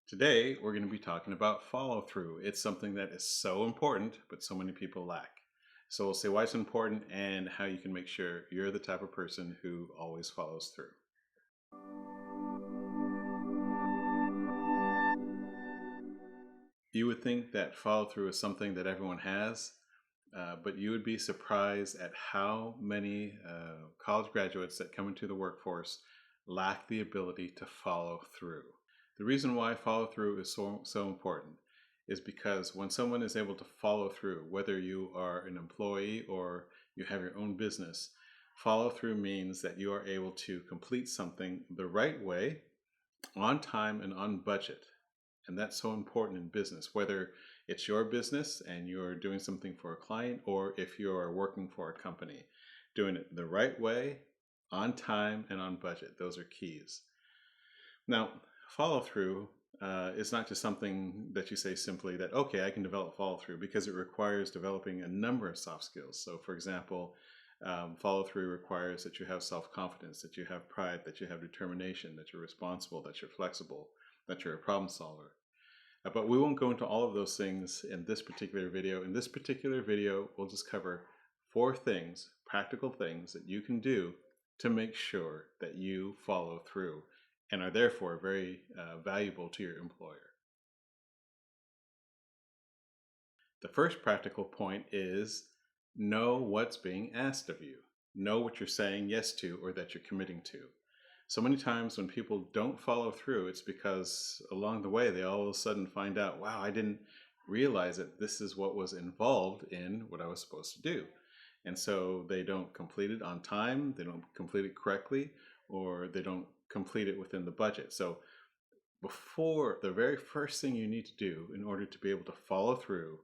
Today, we're going to be talking about follow through. It's something that is so important, but so many people lack. So, we'll say why it's important and how you can make sure you're the type of person who always follows through. You would think that follow through is something that everyone has, but you would be surprised at how many college graduates that come into the workforce lack the ability to follow through. The reason why follow through is so important is because when someone is able to follow through, whether you are an employee or you have your own business, follow through means that you are able to complete something the right way, on time, and on budget. And that's so important in business, whether it's your business and you're doing something for a client, or if you're working for a company. Doing it the right way, on time, and on budget. Those are keys. Now, follow through is not just something that you say simply that, okay, I can develop follow through, because it requires developing a number of soft skills. So, for example, follow through requires that you have self confidence, that you have pride, that you have determination, that you're responsible, that you're flexible, that you're a problem solver. But we won't go into all of those things in this particular video. In this particular video, we'll just cover 4 things, practical things that you can do to make sure that you follow through and are therefore very valuable to your employer. The first practical point is know what's being asked of you. Know what you're saying yes to or that you're committing to. So many times when people don't follow through, it's because along the way they all of a sudden find out, wow, I didn't realize that this is what was involved in what I was supposed to do. And so they don't complete it on time, they don't complete it correctly, or they don't complete it within the budget. So before, the very first thing you need to do in order to be able to follow through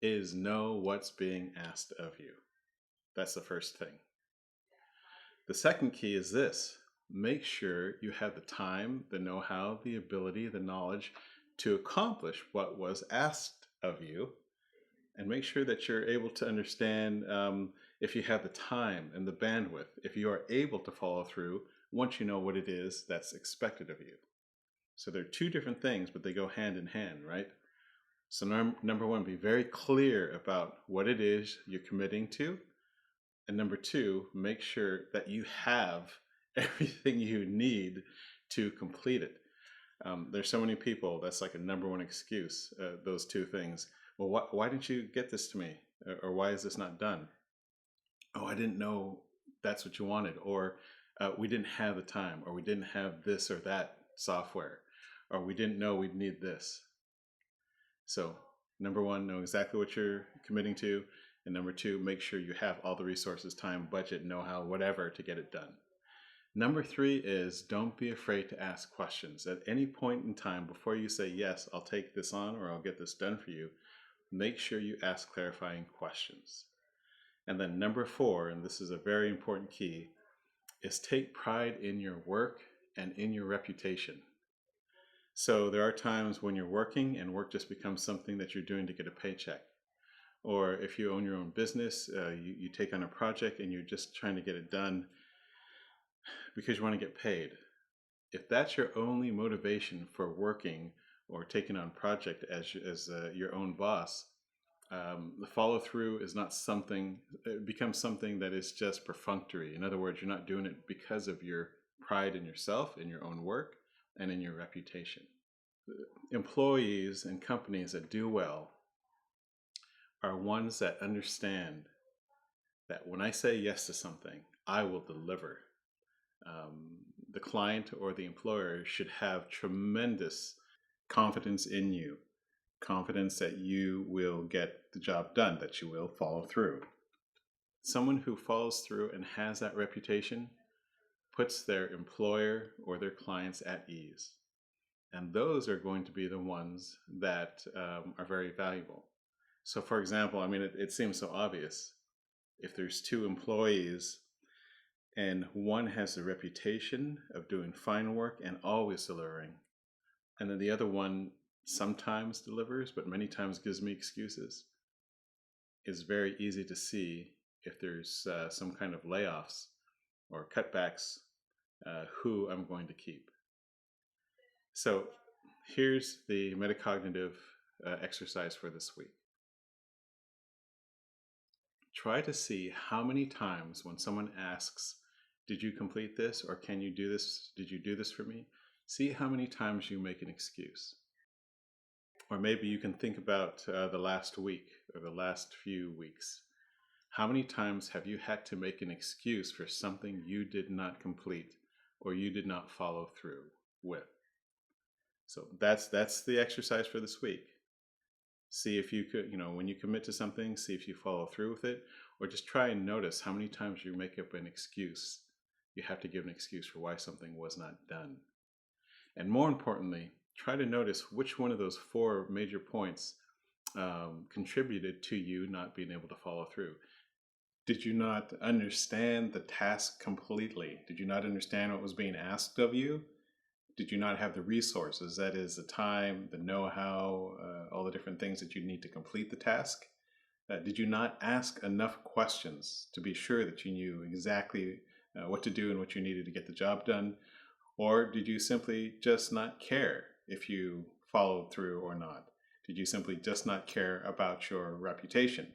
is know what's being asked of you. That's the first thing. The second key is this: make sure you have the time, the know-how, the ability, the knowledge to accomplish what was asked of you, and make sure that you're able to understand if you have the time and the bandwidth, if you are able to follow through once you know what it is that's expected of you. So they're 2 different things, but they go hand in hand, right? So number 1, be very clear about what it is you're committing to. And number 2, make sure that you have everything you need to complete it. There's so many people, that's like a number 1 excuse, those 2 things. Well, why didn't you get this to me? Or why is this not done? Oh, I didn't know that's what you wanted. Or we didn't have the time. Or we didn't have this or that software. Or we didn't know we'd need this. So number 1, know exactly what you're committing to. And number 2, make sure you have all the resources, time, budget, know-how, whatever to get it done. Number 3 is don't be afraid to ask questions. At any point in time, before you say, yes, I'll take this on or I'll get this done for you, make sure you ask clarifying questions. And then number 4, and this is a very important key, is take pride in your work and in your reputation. So there are times when you're working and work just becomes something that you're doing to get a paycheck. Or if you own your own business, you take on a project and you're just trying to get it done because you want to get paid. If that's your only motivation for working or taking on project as your own boss, the follow through is not something, it becomes something that is just perfunctory. In other words, you're not doing it because of your pride in yourself, in your own work, and in your reputation. Employees and companies that do well are ones that understand that when I say yes to something, I will deliver. The client or the employer should have tremendous confidence in you, confidence that you will get the job done, that you will follow through. Someone who follows through and has that reputation puts their employer or their clients at ease. And those are going to be the ones that are very valuable. So for example, I mean, it seems so obvious. If there's 2 employees and one has the reputation of doing fine work and always delivering, and then the other one sometimes delivers, but many times gives me excuses, it's very easy to see if there's some kind of layoffs or cutbacks, who I'm going to keep. So Here's the metacognitive exercise for this week. Try to see how many times when someone asks, did you complete this, or can you do this? Did you do this for me? See how many times you make an excuse. Or maybe you can think about the last week or the last few weeks. How many times have you had to make an excuse for something you did not complete or you did not follow through with? So that's the exercise for this week. See if you could, when you commit to something, see if you follow through with it, or just try and notice how many times you make up an excuse. You have to give an excuse for why something was not done. And more importantly, try to notice which one of those 4 major points contributed to you not being able to follow through. Did you not understand the task completely? Did you not understand what was being asked of you? Did you not have the resources, that is the time, the know-how, all the different things that you need to complete the task? Did you not ask enough questions to be sure that you knew exactly what to do and what you needed to get the job done? Or did you simply just not care if you followed through or not? Did you simply just not care about your reputation?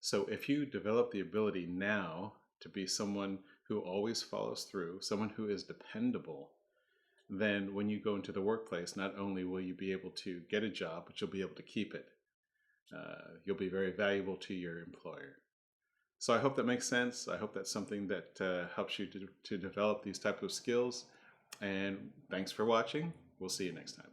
So if you develop the ability now to be someone who always follows through, someone who is dependable, then when you go into the workplace, not only will you be able to get a job, but you'll be able to keep it. You'll be very valuable to your employer. So I hope that makes sense. I hope that's something that helps you to develop these types of skills. And thanks for watching. We'll see you next time.